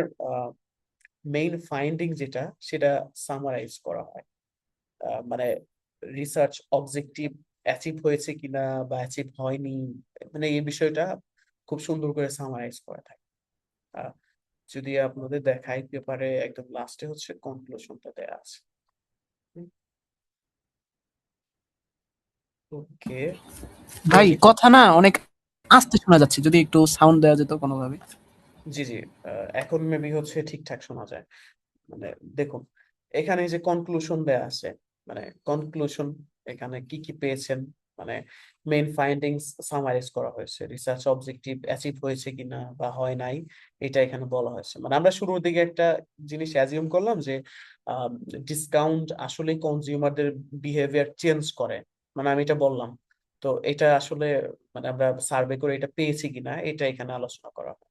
মেইন ফাইন্ডিং যেটা, সেটা সামারাইজ করা হয়। মানে রিসার্চ অবজেক্টিভ অ্যাচিভ হয়েছে কিনা বা অ্যাচিভ হয়নি, মানে এই বিষয়টা খুব সুন্দর করে সামারাইজ করা থাকে। আহ, যদি আপনাদের দেখাই পেপারে একদম লাস্টে হচ্ছে কনক্লুশনটা দেয়া আছে। ওকে, তো ভাই এই যে কথা না অনেক আস্তে শোনা যাচ্ছে, যদি একটু সাউন্ড দেওয়া যেত কোনোভাবে। জি জি, এখন মেবি হচ্ছে ঠিকঠাক শোনা যায়। মানে দেখুন, এখানে যে কনক্লুশন দেয়া আছে, মানে কনক্লুশন এখানে কি কি পেয়েছেন, মানে মেইন ফাইন্ডিংস সামারাইজ করা হয়েছে, রিসার্চ অবজেক্টিভ অ্যাচিভ হয়েছে কিনা বা হয় নাই, এটা এখানে বলা হয়েছে। মানে আমরা শুরুর দিকে একটা জিনিস অ্যাজিউম করলাম যে ডিসকাউন্ট আসলে কনজিউমারদের বিহেভিয়ার চেঞ্জ করে, মানে আমি এটা বললাম। তো এটা আসলে মানে আমরা সার্ভে করে এটা পেয়েছি কিনা, এটা এখানে আলোচনা করা হয়।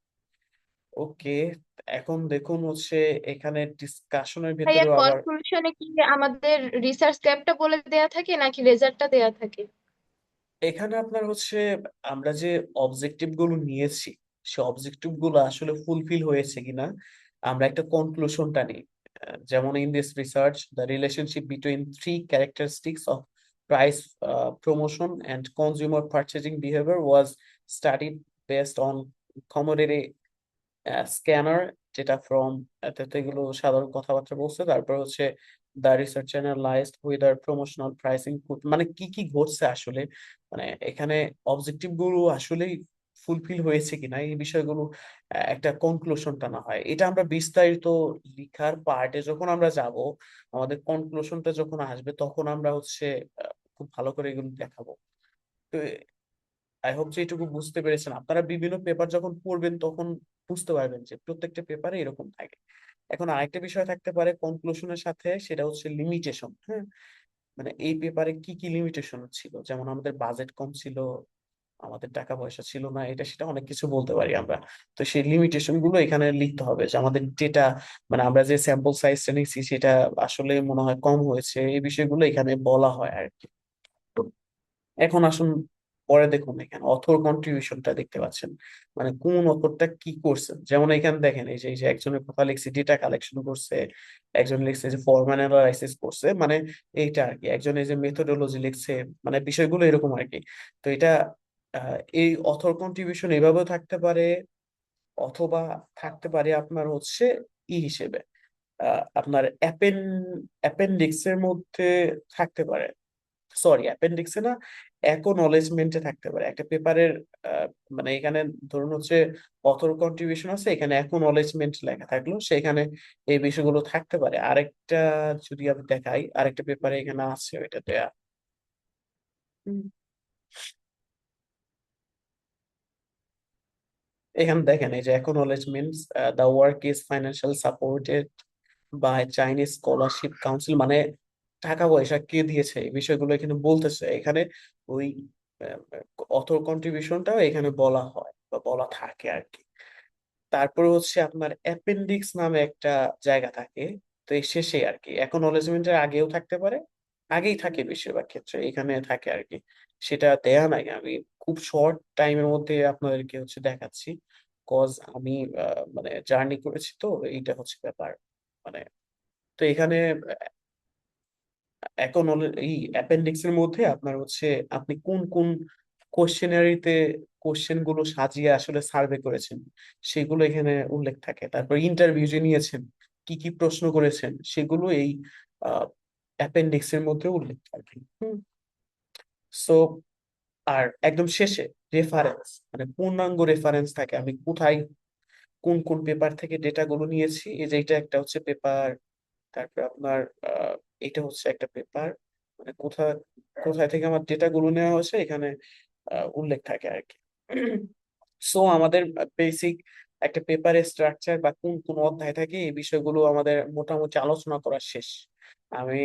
ওকে, এখন দেখুন হচ্ছে এখানে ডিসকাশনের ভাইয়া ভেতরেও আবার, কনক্লুশনে কি আমাদের রিসার্চ গ্যাপটা বলে দেয়া থাকে নাকি রেজাল্টটা দেয়া থাকে? এখানে আপনার হচ্ছে আমরা যে অবজেক্টিভ গুলো নিয়েছি, সে অবজেক্টিভ গুলো আসলে ফুলফিল হয়েছে কিনা, আমরা একটা কনক্লুশনটা নিই। যেমন in this research the relationship between three characteristics of price, promotion and consumer purchasing behaviour was studied based on commodity scanner, যেটা ফ্রম, এগুলো সাধারণ কথাবার্তা বলছে। তারপর হচ্ছে the research analysed হুইদার promotional pricing, মানে কি কি ঘটছে আসলে, মানে এখানে অবজেক্টিভ গুলো আসলেই ফুলফিল হয়েছে কিনা, এই বিষয়গুলো একটা কনক্লুশন টানা হয়। এটা আমরা বিস্তারিত লিখার পার্টে যখন আমরা যাব, আমাদের কনক্লুশনটা যখন আসবে, তখন আমরা হচ্ছে খুব ভালো করে এগুলো দেখাবো। তো আই হোপ যে এটুকু বুঝতে পেরেছেন। আপনারা বিভিন্ন পেপার যখন পড়বেন তখন বুঝতে পারবেন যে প্রত্যেকটা পেপারে এরকম থাকে। এখন আরেকটা বিষয় থাকতে পারে কনক্লুশনের সাথে, সেটা হচ্ছে লিমিটেশন। হ্যাঁ, মানে এই পেপারে কি কি লিমিটেশন ছিল, যেমন আমাদের বাজেট কম ছিল, আমাদের টাকা পয়সা ছিল না, এটা সেটা অনেক কিছু বলতে পারি আমরা। তো সেই লিমিটেশন গুলো এখানে লিখতে হবে, যে আমাদের ডেটা মানে আমরা যে স্যাম্পল সাইজটা নিচ্ছি সেটা আসলে মনে হয় কম হয়েছে, এই বিষয়গুলো এখানে বলা হয় আর কি। তো এখন আসুন পরে দেখুন, এখানে অথর কন্ট্রিবিউশনটা দেখতে পাচ্ছেন, মানে কোন অথরটা কি করছেন। যেমন এখানে দেখেন, এই যে একজনের কথা লিখছে ডেটা কালেকশন করছে, একজন লিখছে যে ফরম্যাট অ্যানালাইসিস করছে, মানে এইটা আর কি। একজন এই যে মেথোডোলজি লিখছে, মানে বিষয়গুলো এরকম আর কি। তো এটা এই অথর কন্ট্রিবিউশন এভাবেও থাকতে পারে, অথবা থাকতে পারে আপনার হচ্ছে হিসেবে আপনার অ্যাপেন্ডিক্স এর মধ্যে থাকতে পারে। সরি, অ্যাপেন্ডিক্সে না, অ্যাকনোলেজমেন্টে থাকতে পারে একটা পেপারের। মানে এখানে ধরুন হচ্ছে অথর কন্ট্রিবিউশন আছে, এখানে অ্যাকনোলেজমেন্ট লেখা থাকলো, সেখানে এই বিষয়গুলো থাকতে পারে। আরেকটা যদি আমি দেখাই, আরেকটা পেপারে এখানে আছে ওইটা দেয়া। হুম। এখানে দেখেন এই যে acknowledgments, the work is financial supported by Chinese scholarship council, মানে টাকা পয়সা কে দিয়েছে এই বিষয়গুলো এখানে বলতেছে। এখানে ওই অথর কন্ট্রিবিউশনটাও এখানে বলা হয় বা বলা থাকে আর কি। তারপরে হচ্ছে আপনার অ্যাপেন্ডিক্স নামে একটা জায়গা থাকে, তো এই শেষে আর কি। অ্যাকনোলেজমেন্টের আগেও থাকতে পারে, আগেই থাকে বেশিরভাগ ক্ষেত্রে, এখানে থাকে আর কি। সেটা দেয়া নাই, আমি খুব শর্ট টাইমের মধ্যে আপনাদেরকে হচ্ছে দেখাচ্ছি, কজ আমি মানে জার্নি করেছি, তো এইটা হচ্ছে ব্যাপার। মানে তো এখানে এখন এই অ্যাপেন্ডিক্স এর মধ্যে আপনার হচ্ছে আপনি কোন কোন কোশ্চেনারিতে কোশ্চেন গুলো সাজিয়ে আসলে সার্ভে করেছেন সেগুলো এখানে উল্লেখ থাকে। তারপর ইন্টারভিউ যে নিয়েছেন, কি কি প্রশ্ন করেছেন সেগুলো এই অ্যাপেন্ডিক্স এর মধ্যে উল্লেখ থাকে। সো আর একদম শেষে রেফারেন্স, মানে পূর্ণাঙ্গ রেফারেন্স থাকে, আমি কোথায় কোন কোন পেপার থেকে ডেটা গুলো নিয়েছি। এই যে এটা একটা হচ্ছে পেপার, তারপর আপনার এটা হচ্ছে একটা পেপার, মানে কোথায় কোথায় থেকে আমার ডেটা গুলো নেওয়া হয়েছে এখানে উল্লেখ থাকে আর কি। সো আমাদের বেসিক একটা পেপারের স্ট্রাকচার বা কোন কোন অধ্যায় থাকে এই বিষয়গুলো আমাদের মোটামুটি আলোচনা করা শেষ। আমি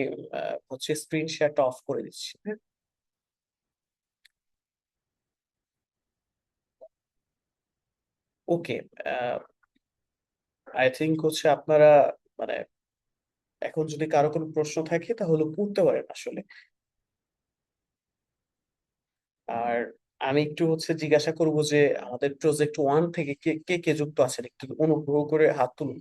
হচ্ছে স্ক্রিন শেয়ারটা অফ করে দিচ্ছি, হ্যাঁ। ওকে, আই থিংক হচ্ছে আপনারা মানে এখন যদি কারো কোনো প্রশ্ন থাকে তাহলে করতে পারেন আসলে। আর আমি একটু হচ্ছে জিজ্ঞাসা করব যে আমাদের প্রজেক্ট ওয়ান থেকে কে কে কে যুক্ত আছেন, একটু অনুগ্রহ করে হাত তুলুন।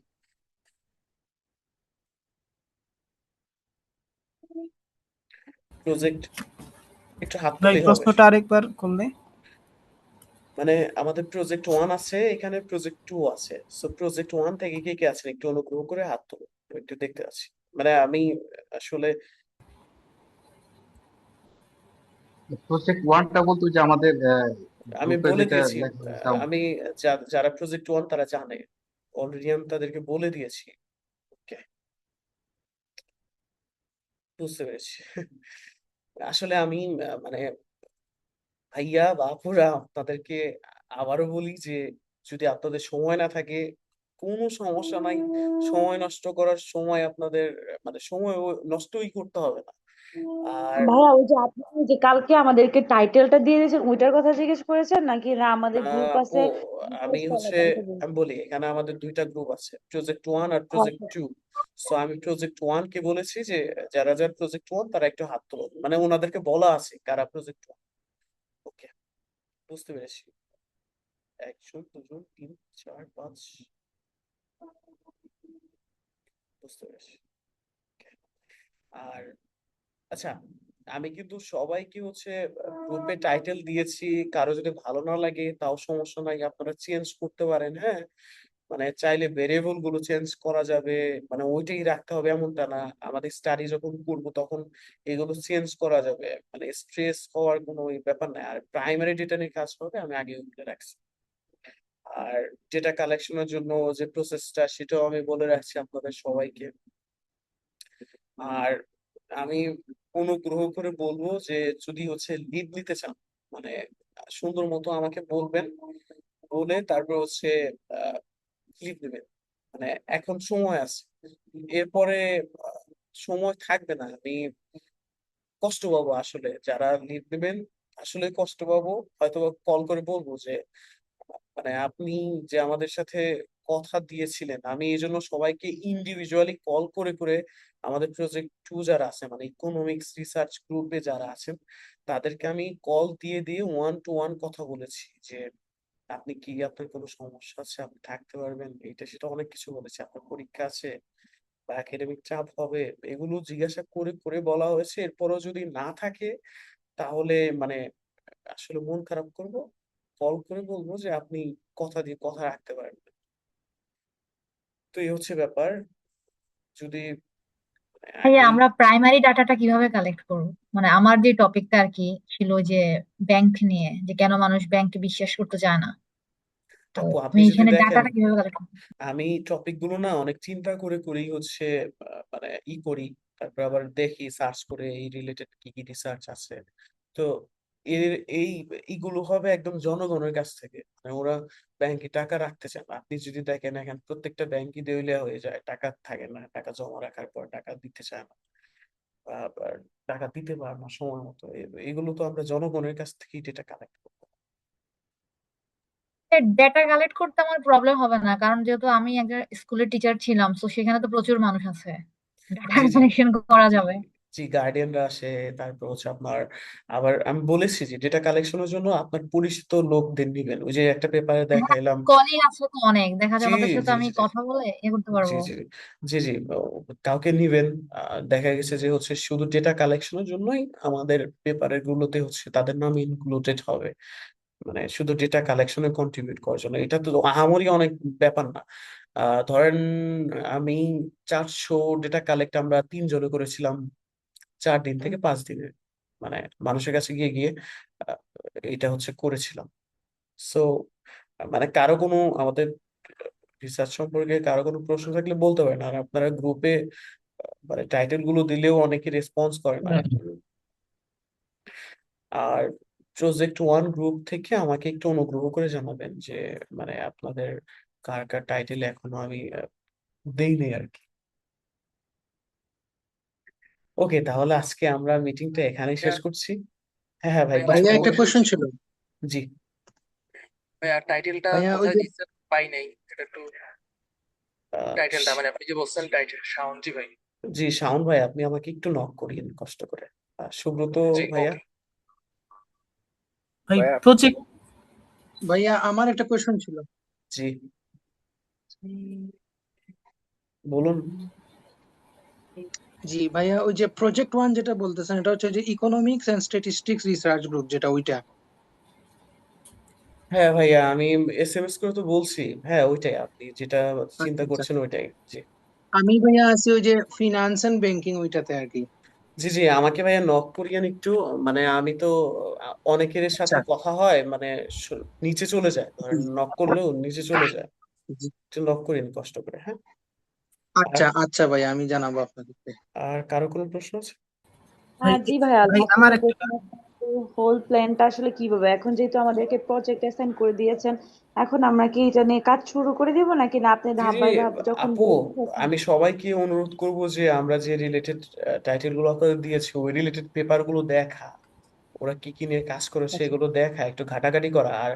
প্রজেক্ট, একটু হাত ভাই তুললেই হবে। প্রশ্নটা আরেকবার করলে। মানে আমাদের প্রজেক্ট ওয়ান আছে, এখানে প্রজেক্ট টু আছে। সো প্রজেক্ট ওয়ান থেকে কে কে আছেন একটু অনুগ্রহ করে হাত তুলুন, আমি একটু দেখতে পাচ্ছি। মানে আমি আসলে প্রজেক্ট ওয়ানটা বলতে ওই যে আমাদের আমি গ্রুপে বলে যেটা দিয়েছি, লেখা হয়েছে আমি যারা প্রজেক্ট ওয়ান তারা জানে অলরেডি, আমি তাদেরকে বলে দিয়েছি। ওকে, বুঝতে পেরেছি। আসলে আমি মানে ভাইয়া বাপুরা আপনাদেরকে আবারও বলি যে যদি আপনাদের সময় না থাকে কোনো সমস্যা নাই, সময় নষ্ট করার সময় আপনাদের মানে সময় নষ্টই করতে হবে না। আর ভাইয়া ওই যে আপনি যে কালকে আমাদেরকে টাইটেলটা দিয়ে দিয়েছেন ওইটার কথা জিজ্ঞেস করেছেন নাকি না আমাদের গ্রুপ ও, আছে আমি research হচ্ছে করার কথা বলছেন? আমি বলি এখানে আমাদের দুইটা গ্রুপ আছে, প্রজেক্ট ওয়ান আর হ্যাঁ প্রজেক্ট টু। সো আমি প্রজেক্ট ওয়ান কে বলেছি যে যারা যারা প্রজেক্ট ওয়ান তারা একটু হাত তোলো, মানে ওনাদেরকে বলা আছে কারা প্রজেক্ট ওয়ান। ওকে, বুঝতে পেরেছি। একজন, দুজন, তিন, চার, পাঁচ, বুঝতে পেরেছি। আর আচ্ছা, আমি কিন্তু সবাইকে হচ্ছে গ্রুপে টাইটেল দিয়েছি, কারো যদি ভালো না লাগে তাও সমস্যা নাই, আপনারা চেঞ্জ করতে পারেন, হ্যাঁ। মানে চাইলে ভেরিয়েবল গুলো চেঞ্জ করা যাবে, মানে ওইটাই রাখতে হবে এমনটা না। আমাদের স্টাডি যখন করবো তখন এগুলো চেঞ্জ করা যাবে, মানে স্ট্রেস হওয়ার কোনো ওই ব্যাপার নাই। আর প্রাইমারি ডেটা নিয়ে কাজ হবে, আমি আগে বলে রাখছি। আর ডেটা কালেকশনের জন্য যে প্রসেসটা সেটাও আমি বলে রাখছি আপনাদের সবাইকে। আর আমি অনুগ্রহ করে বলবো যে যদি হচ্ছে লিড নিতে চান, মানে সুন্দর মতো আমাকে বলবেন, বলে তারপর হচ্ছে লিড নেবেন। মানে এখন সময় আছে, এরপরে আহ, সময় থাকবে না। আমি কষ্ট পাবো আসলে, যারা লিড নেবেন আসলে কষ্ট পাবো। হয়তো কল করে বলবো যে মানে আপনি যে আমাদের সাথে কথা দিয়েছিলেন, আমি এই জন্য সবাইকে ইন্ডিভিজুয়ালি কল করে করে আমাদের প্রজেক্ট টু যারা আছে মানে ইকোনমিক্স রিসার্চ গ্রুপে যারা আছেন তাদেরকে আমি কল দিয়ে দিয়ে ওয়ান টু ওয়ান কথা বলেছি যে আপনি কি, আপনার কোনো সমস্যা আছে, আপনি থাকতে পারবেন, এইটা সেটা অনেক কিছু বলেছে, আপনার পরীক্ষা আছে বা একাডেমিক চাপ হবে, এগুলো জিজ্ঞাসা করে করে বলা হয়েছে। এরপরও যদি না থাকে তাহলে মানে আসলে মন খারাপ করব, কল করে বলবো যে আপনি কথা দিয়ে কথা রাখতে পারেন না। তো এই হচ্ছে ব্যাপার। যদি ভাইয়া আগেই আমরা প্রাইমারি ডাটাটা কিভাবে কালেক্ট করব? মানে আমার যে টপিকটা আর কি ছিল যে ব্যাংক নিয়ে, যে কেন মানুষ ব্যাংকে বিশ্বাস করতে চায় না, তো আপু আমি আপনি যদি এখানে দেখেন, ডাটাটা কিভাবে কালেক্ট করবো? আমি টপিক গুলো না অনেক চিন্তা করে করেই হচ্ছে মানে করি, তারপর আবার দেখি সার্চ করে এই রিলেটেড কি কি রিসার্চ আছে। তো এর এইগুলো হবে একদম জনগণের কাছ থেকে, মানে ওরা ব্যাংকে টাকা রাখতে চায় না। আপনি যদি দেখেন এখন প্রত্যেকটা ব্যাংকই দেউলিয়া হয়ে যায়, টাকা থাকে না, টাকা জমা রাখার পর টাকা দিতে চায় না বা আবার টাকা দিতে পারে না সময় মতো। এগুলো তো আমরা জনগণের কাছ থেকেই ডেটা কালেক্ট করবো। ডেটা কালেক্ট করতে আমার প্রবলেম হবে না, কারণ যেহেতু আমি একটা স্কুলের টিচার ছিলাম, তো সেখানে তো প্রচুর মানুষ আছে, ডাটা জি জি কালেকশন করা জি যাবে। জি গার্ডিয়ানরা আসে, তারপর হচ্ছে আপনার, আবার আমি বলেছি যে ডেটা কালেকশনের জন্য আপনার পরিচিত লোকদের নিবেন। ওই যে একটা পেপারে হ্যাঁ, দেখাইলাম। কলিগ আছে তো অনেক, দেখা যায় জি ওনাদের সাথে জি আমি জি জি কথা বলে করতে জি পারবো। জি জি জি কাউকে নিবেন। দেখা গেছে যে হচ্ছে শুধু ডেটা কালেকশনের জন্যই আমাদের পেপারের গুলোতে হচ্ছে তাদের নাম ইনক্লুডেড হবে, মানে শুধু ডেটা কালেকশনে কন্ট্রিবিউট করার জন্য। এটা তো আহামরি অনেক ব্যাপার না। ধরেন আমি 400 ডেটা কালেক্ট আমরা 3 জনে করেছিলাম 4 দিন থেকে 5 দিনে, মানে মানুষের কাছে গিয়ে গিয়ে আহ, এটা হচ্ছে করেছিলাম। সো মানে কারো কোনো আমাদের রিসার্চ সম্পর্কে কারো কোনো প্রশ্ন থাকলে বলতে পারেন। আর আপনারা গ্রুপে মানে টাইটেল গুলো দিলেও অনেকে রেসপন্স করে না। আর প্রজেক্ট ওয়ান গ্রুপ থেকে আমাকে একটু অনুগ্রহ করে জানাবেন যে মানে আপনাদের কার কার টাইটেল এখনো আমি দেই নাই আর কি। ওকে, তাহলে আজকে আমরা মিটিংটা এখানেই শেষ করছি। হ্যাঁ হ্যাঁ ভাই, ভাইয়া কিছু ভাইয়া একটা বলবেন? কোশ্চেন ছিল। জি। ভাইয়া টাইটেলটা ভাইয়া ওই কোথায় যে দিচ্ছেন পাই নাই, এটা একটু আহ, টাইটেলটা মানে আপনি যে বলছেন টাইটেল শাওন, জি ভাই। জি শাওন ভাই, আপনি আমাকে একটু নক করিয়েন কষ্ট করে। সুব্রত জি ভাইয়া। ওকে। ভাই ভাইয়া প্রজেক্ট ভাইয়া আমার একটা কোশ্চেন ছিল। জি বলুন। জি ভাইয়া, ওই যে প্রজেক্ট ওয়ান যেটা বলতেছেন, এটা হচ্ছে যে economics and statistics research group, যেটা ওইটা। হ্যাঁ ভাইয়া, আমি এসএমএস করে তো বলছি। হ্যাঁ ওইটাই, আপনি যেটা চিন্তা আচ্ছা আচ্ছা। করছেন ওইটাই। জি আমি ভাইয়া আছি ওই যে ফিনান্স এন্ড ব্যাংকিং ওইটাতে আর কি। জি জি আমাকে ভাইয়া নক করিয়েন একটু। মানে আমি তো অনেকের সাথে আচ্ছা। কথা হয় মানে নিচে চলে যায়, ধরেন জি নক করলেও নিচে চলে যায়। জি। একটু নক করিয়েন কষ্ট করে, হ্যাঁ। আর আচ্ছা আচ্ছা ভাইয়া, আমি জানাবো আপনাদেরকে। আর কারো কোনো প্রশ্ন আছে? ভাই জি ভাইয়া, ভাই লাস্ট আমার একটা একটা কোশ্চেন, হোল প্ল্যানটা আসলে কিভাবে, এখন যেহেতু আমাদেরকে প্রজেক্ট অ্যাসাইন করে দিয়েছেন, এখন আমরা কি এটা নিয়ে কাজ শুরু করে দিব নাকি না আপনি জি ধাপ জি বাই ধাপ যখন আপু, বলবেন তখন? আমি সবাইকে অনুরোধ করব যে আমরা যে রিলেটেড টাইটেল গুলো আপনাদের দিয়েছি ওই রিলেটেড পেপার গুলো দেখা, ওরা কি কি নিয়ে কাজ করেছে আচ্ছা এগুলো দেখা, একটু ঘাটাঘাটি করা। আর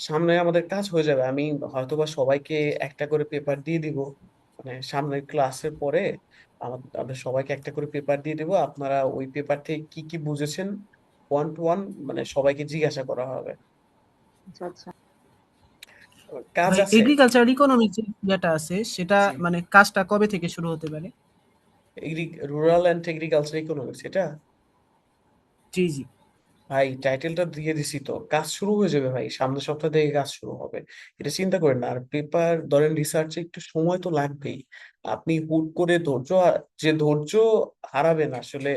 সামনে আমাদের কাজ হয়ে যাবে, আমি হয়তোবা সবাইকে একটা করে পেপার দিয়ে দিব, মানে সামনের ক্লাসের পরে আমরা সবাইকে একটা করে পেপার দিয়ে দিব। আপনারা ওই পেপার থেকে কি কি বুঝেছেন ওয়ান টু ওয়ান মানে সবাইকে জিজ্ঞাসা করা হবে। আচ্ছা আচ্ছা। কাজ ভাই আছে। এগ্রিকালচার ইকোনমিক্স যেটা আছে সেটা জি, মানে কাজটা কবে থেকে শুরু হতে পারে? রুরাল অ্যান্ড এগ্রিকালচার ইকোনমিক্স এটা। জি জি। ভাই টাইটেলটা দিয়ে দিছি তো, কাজ শুরু হয়ে যাবে ভাই, সামনের সপ্তাহ থেকে কাজ শুরু হবে। এটা চিন্তা করেন না। আর পেপার ধরেন রিসার্চে একটু সময় তো লাগবেই। আপনি হুট করে যে ধৈর্য হারাবেন আসলে,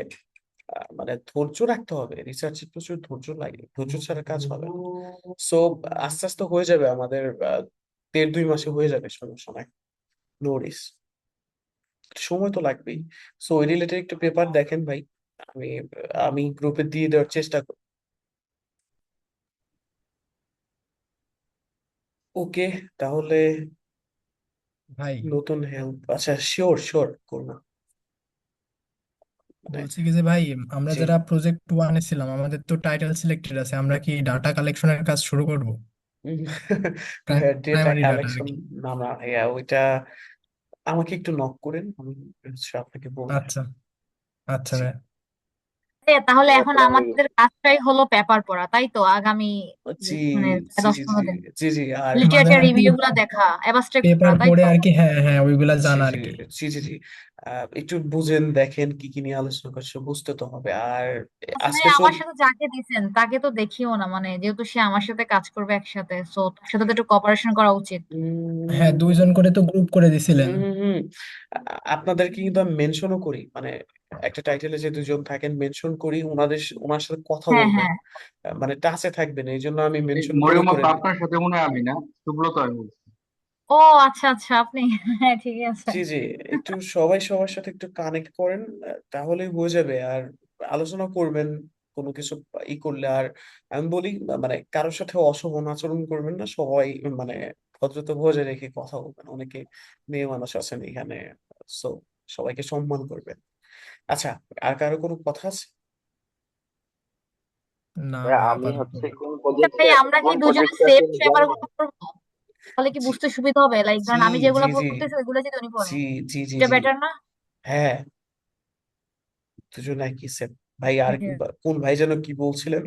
মানে ধৈর্য রাখতে হবে, রিসার্চে প্রচুর ধৈর্য লাগে, ধৈর্য ছাড়া কাজ হবে না। সো আস্তে আস্তে হয়ে যাবে আমাদের, 1.5-2 মাসে হয়ে যাবে, সমস্যা নাই, নো রিস্ক। সময় তো লাগবেই। সো ওই রিলেটেড একটু পেপার দেখেন ভাই, আমি আমি গ্রুপে দিয়ে দেওয়ার চেষ্টা করব। ওকে, তাহলে ভাই নতুন হেল্প, আচ্ছা শিওর শিওর করবো। মানে বলছি কি যে ভাই, আমরা জি যারা প্রজেক্ট ওয়ানে ছিলাম আমাদের তো টাইটেল সিলেক্টেড আছে, আমরা কি ডাটা কালেকশনের কাজ শুরু করব? ভাইয়া ডেটা প্রাইমারি ডাটা আর কালেকশন কি। না না ভাইয়া ওইটা আমাকে একটু নক করেন, আমি হচ্ছে আপনাকে বলবো। আচ্ছা আচ্ছা জি ভাই। তাহলে এখন আমাদের কাজটাই হলো পেপার পড়া, তাই তো? আগামী জি মানে জি জি 10-15 দিন জি জি আর মানে লিটারেচার আর কি রিভিউ গুলা দেখা, অ্যাবস্ট্রাক্ট পেপার পড়া, তাই পড়ে তো? আর কি, হ্যাঁ হ্যাঁ ওইগুলা জি জানা জি আর কি। জি জি জি একটু বুঝেন দেখেন কি কি নিয়ে আলোচনা করছে, বুঝতে তো হবে। আর আচ্ছা ভাই, আজকে আমার সাথে যাকে দিছেন তাকে তো দেখিও না, মানে যেহেতু সে আমার সাথে কাজ করবে একসাথে, সো তার সাথে তো একটু কোঅপারেশন করা উচিত। হ্যাঁ, উম, 2জন করে তো গ্রুপ করে দিছিলেন। হুম আপনাদেরকে কিন্তু আমি মেনশনও করি, মানে একটা টাইটেলে যে দুজন থাকেন মেনশন করি, ওনার সাথে কথা হ্যাঁ বলবেন, হ্যাঁ। মানে টাচে থাকবেন, এই জন্য আমি এই মেনশন করে মরিয়ম করে আপা, দিই। আপনার সাথে মনে হয় আমি না, সুব্রত আমি বলছি। ও আচ্ছা আচ্ছা, আপনি হ্যাঁ ঠিকই আছে। জি জি একটু সবাই সবার সাথে একটু কানেক্ট করেন, তাহলেই হয়ে যাবে। আর আলোচনা করবেন কোনো কিছু করলে। আর আমি বলি মানে কারোর সাথে অশোভন আচরণ করবেন না, সবাই মানে ভদ্রতা বজায় রেখে কথা বলবেন। অনেকে মেয়ে মানুষ আছেন এখানে, সো সবাইকে সম্মান করবেন। আচ্ছা, আর কারো কোনো কথা আছে? না ভাইয়া ভাই আমি আপাতত হচ্ছে না। কোন আচ্ছা ভাই, প্রজেক্টে আমরা কি কোন দুজনে প্রজেক্টে সেম আছেন পেপার জানেন? গুলো করবো? তাহলে কি জি বুঝতে সুবিধা হবে? লাইক জি ধরেন আমি জি যেগুলো জি পড়তেছি ওইগুলো যদি উনি পড়ে, জি জি জি এটা জি বেটার না? হ্যাঁ, দুজন একই সেম। ভাই আর কোন ভাই যেন কি বলছিলেন?